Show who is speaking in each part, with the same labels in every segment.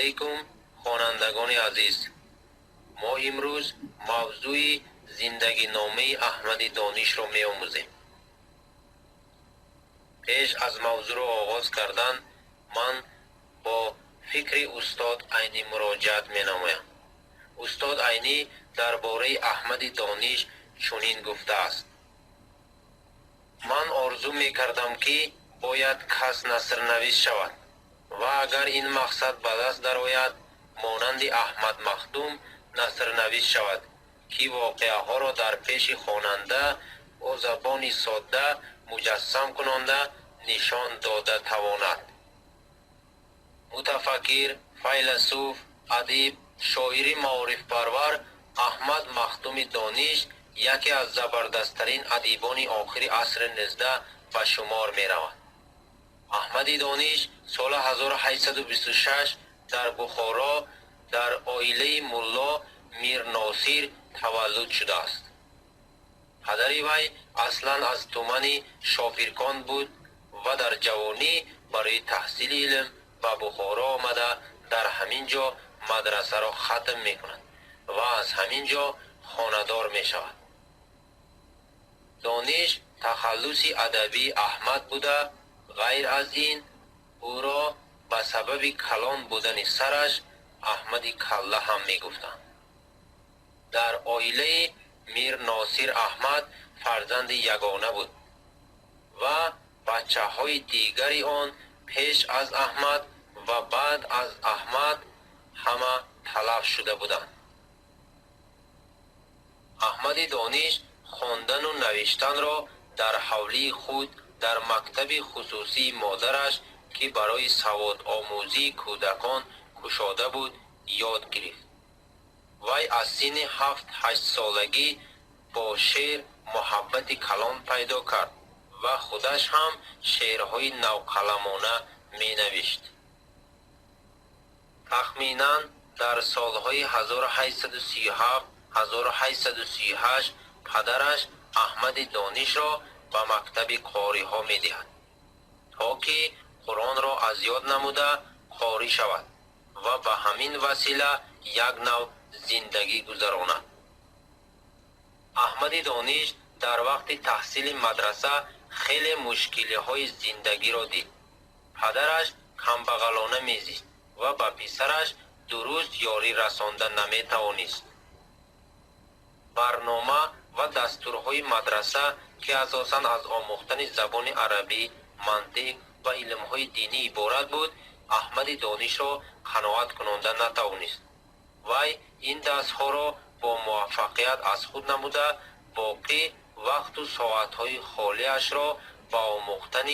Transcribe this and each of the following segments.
Speaker 1: علیکم خوانندگان عزیز. ما امروز موضوع زندگی نامه احمد دانش را می آموزیم. پیش از موضوع را آغاز کردن من با فکر استاد عینی مراجعت می نمایم. استاد عینی درباره احمد دانش چنین گفته است: من آرزو می کردم که باید کس نثرنویس شود و اگر این مقصد به دست درآید مانند احمد مخدوم نثرنویس شود که واقعه ها را در پیش خواننده با زبان ساده مجسم کننده نشان داده تواند. متفکر، فیلسوف، ادیب، شاعر معارف پرور احمد مخدوم دانش یکی از زبردستترین ادیبان آخر عصر 19 به شمار می رود. احمد دانش سال 1826 در بخارا در عائله ملا میر ناصر تولد شده است. پدر وی اصلا از تومن شاپیرکان بود و در جوانی برای تحصیل علم به بخارا آمده در همین جا مدرسه را ختم می کند و از همین جا خانه‌دار می شود. دانش تخلص ادبی احمد بوده، غیر از این او را به سبب کلان بودن سرش احمد کله هم می گفتند. در عائله میر ناصر احمد فرزند یگانه بود و بچه های دیگری آن پیش از احمد و بعد از احمد همه تلف شده بودند. احمد دانش خواندن و نوشتن را در حولی خود در مکتب خصوصی مادرش که برای سواد آموزی کودکان گشاده بود یاد گرفت. وی از سن 7-8 سالگی با شعر محبت کلان پیدا کرد و خودش هم شعرهای نوقلمانه می نوشت. تخمیناً در سالهای 1837-1838 پدرش احمد دانش را به مکتب قاری ها می دهد تا که قرآن را از یاد نموده قاری شود و به همین وسیله یک نوع زندگی گذراند. احمد دانش در وقت تحصیل مدرسه خیلی مشکلی های زندگی را دید. پدرش کمبغلانه میزیست و به پسرش درست یاری رسانده نمی توانست. برنامه و دستورهای مدرسه که اساساً از آموختن زبان عربی، منطق و علمهای دینی عبارت بود احمد دانش را قناعت کننده نتوانست. وی این دستها را با موفقیت از خود نموده باقی وقت و ساعتهای خالیش را با آموختن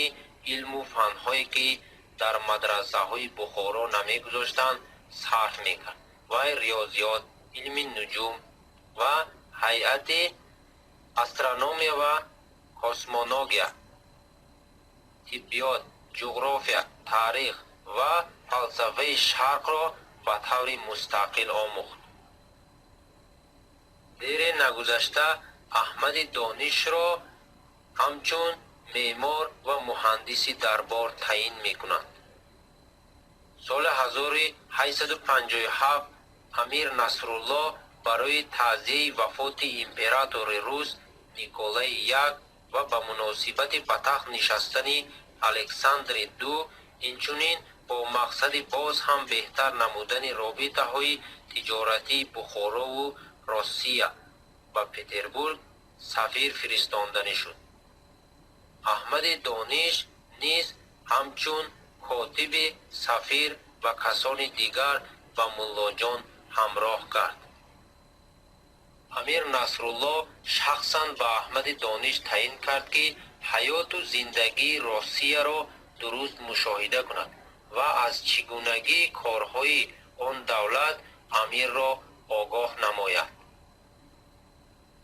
Speaker 1: علم و فنهایی که در مدرسه های بخارا نمی گذاشتند صرف می کرد. وی ریاضیات، علم نجوم و هیئت استرونومیا و کسمونولوژیا، طبیات، جغرافیا، تاریخ و فلسفه شرق را به طور مستقل آموخت. دیر نگذشته احمد دانش را همچون معمار و مهندس دربار تعیین می کنند. سال 1857 امیر نصرالله برای تعزیه وفات امپراتور روس نیکولای یک و به مناسبت به تخت نشستن الکساندر دو اینچنین با مقصد باز هم بهتر نمودن رابطه های تجارتی بخارا و روسیه و پتربورگ سفیر فرستاندنی شد. احمد دانش نیز همچون کاتب سفیر و کسان دیگر به ملا جان همراه کرد. امیر نصرالله شخصاً به احمد دانش تعیین کرد که حیات و زندگی روسیه را درست مشاهده کند و از چگونگی کارهای آن دولت امیر را آگاه نماید.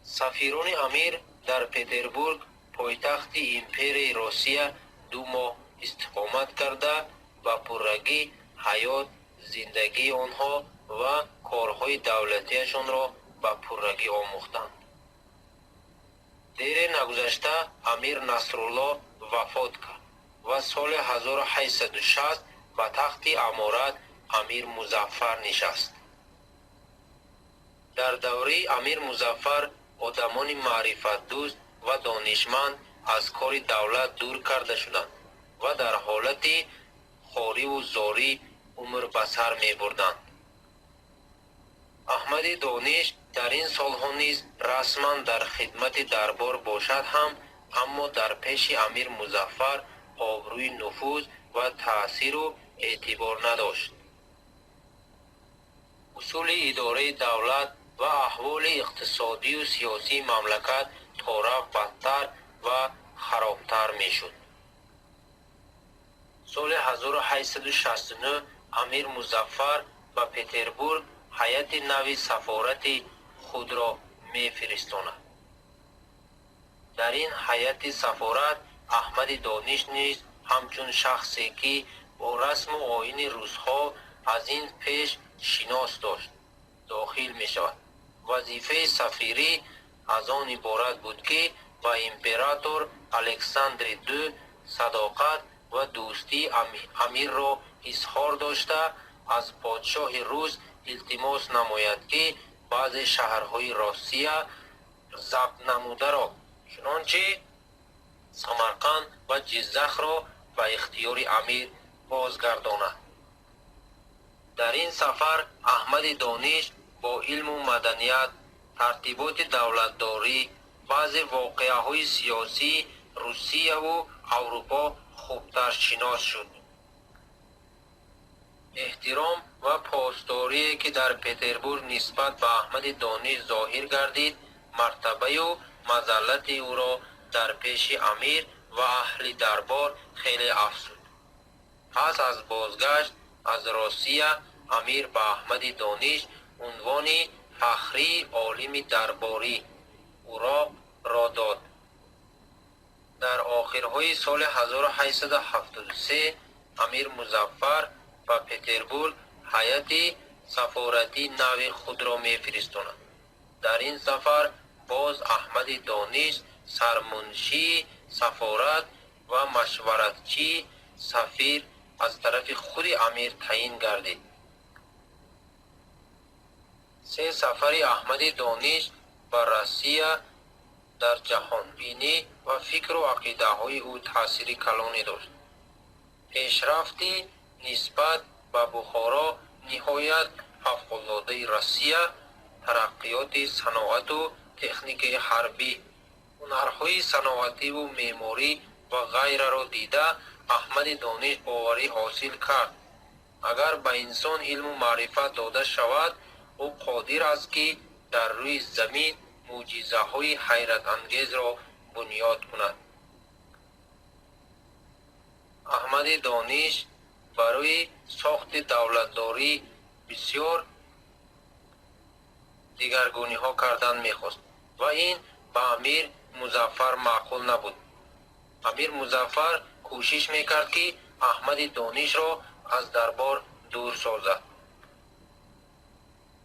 Speaker 1: سفیران امیر در پتربورگ پایتخت امپرای روسیه 2 ماه استقامت کرده و پررگی حیات زندگی آنها و کارهای دولتیشان را به پررگی آموختند. دیر نگذشته امیر نصرالله وفات کرد و سال 1860 به تخت امارت امیر مظفر نشست. در دوره امیر مظفر آدمان معرفت دوست و دانشمند از کار دولت دور کرده شدند و در حالت خواری و زاری عمر به سر می بردند. احمد دانش در این سالها نیز رسما در خدمت دربار باشد هم، اما در پیش امیر مظفر آبروی نفوذ و تأثیر و اعتبار نداشت. اصول اداره دولت و احوال اقتصادی و سیاسی مملکت تا رفت بدتر و خرابتر می شد. سال 1869 امیر مظفر به پتربورگ هیئت نوی سفارت خود را می فرستاند. در این هیئت سفارت احمد دانش نیز همچون شخصی که با رسم و آیین روس‌ها از این پیش شناس داشت داخل می شود. وظیفه سفیری از آن عبارت بود که با امپراتور الکساندر دو صداقت و دوستی امیر را اظهار داشته از پادشاه روس التماس نماید که بعض شهرهای روسیه ضبط نموده را چنانچه سمرقند و جزخ را به اختیار امیر بازگرداند. در این سفر احمد دانش با علم و مدنیت، ترتیبات دولتداری، بعض واقعه‌های سیاسی روسیه و اروپا خوبتر شناس شد. احترام و پاسداری که در پتربورگ نسبت به احمد دانش ظاهر گردید، مرتبه و مذلت او را در پیش امیر و اهل دربار خیلی افزود. پس از بازگشت از روسیه امیر به احمد دانش عنوان فخری عالم درباری او را داد. در آخرهای سال 1873 امیر مظفر به پتربورگ هیئت سفارتی نو خود را می فرستاند. در این سفر باز احمد دانش سرمنشی سفارت و مشورتچی سفیر از طرف خود امیر تعیین گردید. سه سفر احمد دانش به روسیه در جهانبینی و فکر و عقیده های او تأثیر کلانی داشت. پیشرفتی نسبت به بخارا نهایت فوق‌العاده روسیه، ترقیات صنعت و تکنیک حربی، هنرهای صنعتی و معماری و غیره را دیده احمد دانش باوری حاصل کرد اگر به انسان علم و معرفت داده شود او قادر است که در روی زمین معجزه های حیرت انگیز را بنیاد کند. احمد دانش برای ساخت دولتداری بسیار دیگرگونی ها کردن میخواست و این به امیر مظفر معقول نبود. امیر مظفر کوشش میکرد که احمد دانش را از دربار دور سازد.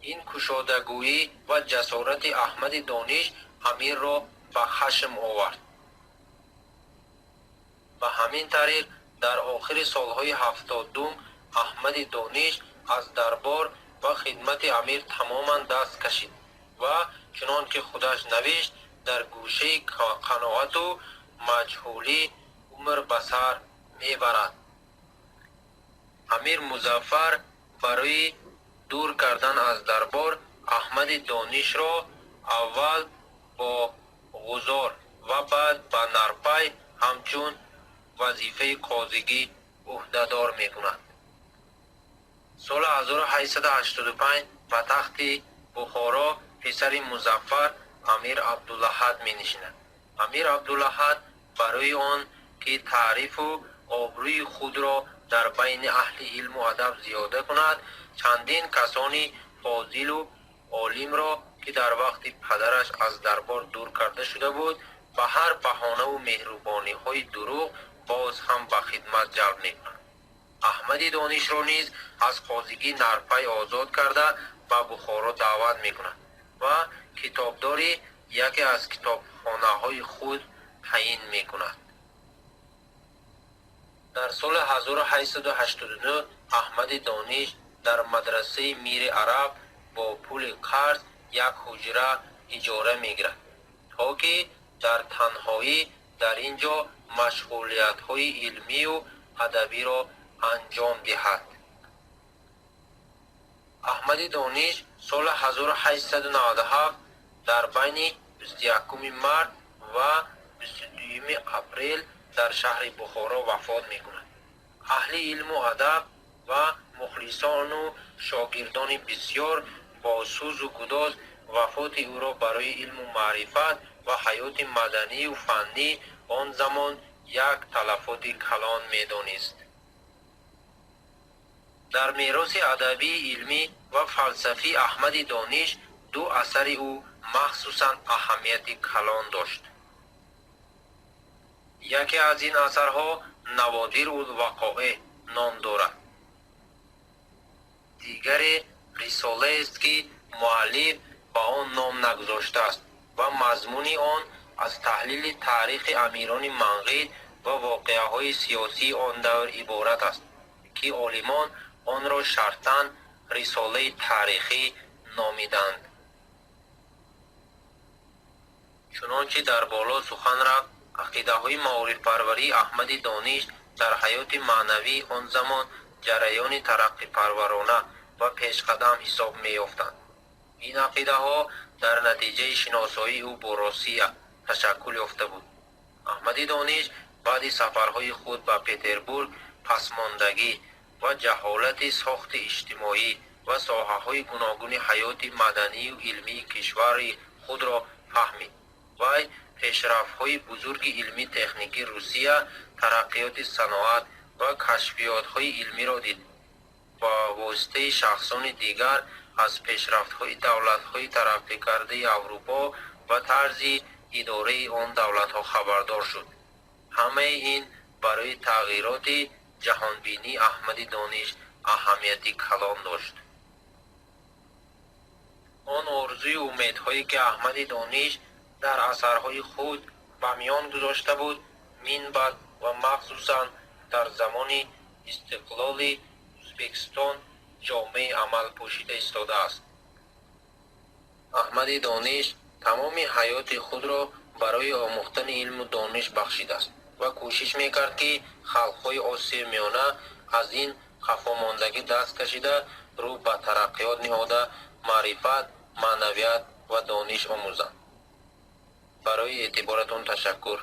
Speaker 1: این کشادگویی و جسارت احمد دانش امیر را به خشم آورد. به همین طریق در آخر سالهای 72 احمد دانش از دربار و خدمت امیر تماما دست کشید و چنان که خودش نوشت در گوشه قناعت و مجهولی عمر به سر میبرد. امیر مظفر برای دور کردن از دربار احمد دانش را اول با غزار و بعد با نرپای همچون وظیفه قاضیگی عهدهدار میکند. سال 1885 به تخت بخارا پسر مظفر امیر عبدالأحد می نشیند. امیر عبدالأحد برای آن که تعریف و آبروی خود را در بین اهل علم و ادب زیاده کند چندین کسانی فاضل و عالم را که در وقت پدرش از دربار دور کرده شده بود به هر بهانه و مهربانی های دروغ باز هم به خدمت جلب می‌کند. احمد دانش را نیز از قاضیگی نرپای آزاد کرده به بخارا دعوت می‌کند و کتابداری یکی از کتابخانه‌های خود تعیین می‌کند. در سال 1889 احمد دانش در مدرسه میر عرب با پول قرض یک حجره اجاره میگیرد تا که در تنهایی در اینجا مشغولیت های علمی و ادبی را انجام دهد. احمد دانش سال 1897 در بین 21 مارس و 22 اپریل در شهر بخارا وفات میکند. اهل علم و ادب و مخلصان و شاگردان بسیار با سوز و گداز وفات او را برای علم و معرفت و حیات مدنی و فنی آن زمان یک تلفات کلان میدانست. در میراث ادبی، علمی و فلسفی احمد دانش دو اثر او مخصوصاً اهمیت کلان داشت. یکی از این اثرها نوادر الوقایع نام دارد. دیگری رساله است که مؤلف با آن نام نگذاشته است و مضمون آن از تحلیل تاریخ امیران منقید و واقعه‌های سیاسی آن دور عبارت است که عالمان آن را شرطاً رساله تاریخی نامیدند. چنانچه در بالا سخن رفت، عقیده‌های معارف پروری احمد دانش در حیات معنوی آن زمان جریان ترقی پرورانه و پیشقدم حساب می‌یافتند. این عقیده‌ها در نتیجه شناسایی او با روسیه تشکل یافته بود. احمد دانش بعد سفرهای خود به پتربورگ پسماندگی و جهالت ساخت اجتماعی و ساحه‌های گوناگون حیات مدنی و علمی کشور خود را فهمید. وی پیشرفت‌های بزرگ علمی تکنیکی روسیه، ترقیات صنعت و کشفیات‌های علمی را دید. با واسطه شخصان دیگر از پیشرفت‌های دولت‌های ترقی کرده اروپا و طرز اداره آن دولت‌ها خبردار شد. همه این برای تغییرات جهانبینی احمد دانش اهمیتی کلان داشت. آن آرزوی امیدهایی که احمد دانش در اثرهای خود به میان گذاشته بود، من بعد و مخصوصاً در زمان استقلال ازبکستان جامع عمل پوشیده ایستاده است. احمد دانش تمام حیات خود را برای آموختن علم و دانش بخشیده است و کوشش میکرد که خلقهای آسیا میانه از این خفاماندگی دست کشیده رو به ترقیات نهاده معرفت، معنویت و دانش آموزند. برای اعتبارتان تشکر.